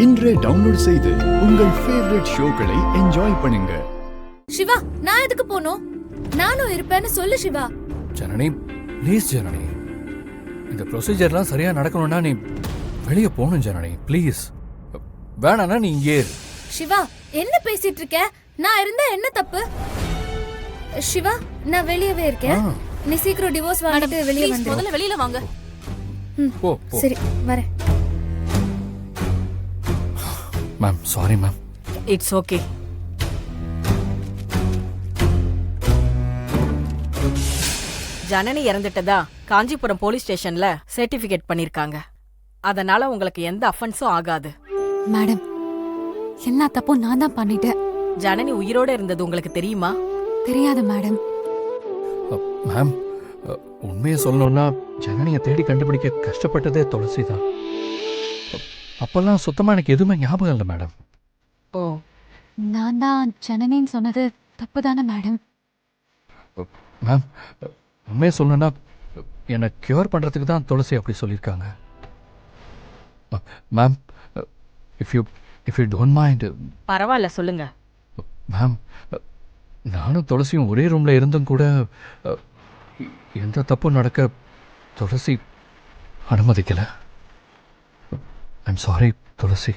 இன்றே டவுன்லோட் செய்து உங்கள் ஃபேவரட் ஷோக்களை என்ஜாய் பண்ணுங்க. சிவா, நான் எதுக்கு போணும்? நானும் இருப்பேன்னு சொல்லு சிவா. ஜனனி, ப்ளீஸ் ஜனனி, இந்த ப்ரொசீஜர்லாம் சரியா நடக்கணும்னா நீ வெளியே போகணும் ஜனனி, ப்ளீஸ். வேணானா நீ இங்கே இரு. சிவா, என்ன பேசிட்டு இருக்க? நான் இருந்தா என்ன தப்பு? சிவா, நான் வெளியவே இருக்கேன். நீ சீக்கிரம் டிவோர்ஸ் வாங்கிட்டு வெளியே வந்து முதல்ல வெளியில வாங்க. போ. சரி, வரேன். Ma'am, sorry ma'am. It's okay. Janani இறந்துட்டதா காஞ்சிபுரம் போலீஸ் ஸ்டேஷன்ல சர்டிபிகேட் பண்ணிருக்காங்க. அதனால உங்களுக்கு எந்த அஃபென்ஸும் ஆகாது. மேடம், எல்லா தப்பும் நான் தான் பண்ணிட்டேன். ஜனனி உயிரோட இருந்தது உங்களுக்கு தெரியுமா? தெரியாது மேடம். மேம், உண்மையை சொல்லணும்னா ஜனனியை தேடி கண்டுபிடிக்க கஷ்டப்பட்டதே துளசி தான். அப்பெல்லாம் சுத்தமா எனக்கு எதுவுமே ஞாபகம் இல்லை மேடம். ஓ, நான் தான் ஜனனின்னு சொன்னது தப்பு தானே மேடம்? மேம், உண்மையை சொல்லணும்னா என்னை க்யூர் பண்ணுறதுக்கு தான் துளசி அப்படி சொல்லியிருக்காங்க. Ma'am, if you don't mind. பரவாயில்ல, சொல்லுங்க. மேம், நானும் துளசியும் ஒரே ரூமில் இருந்தும் கூட எந்த தப்பும் நடக்க துளசி அனுமதிக்கலை. I'm sorry Thulasi.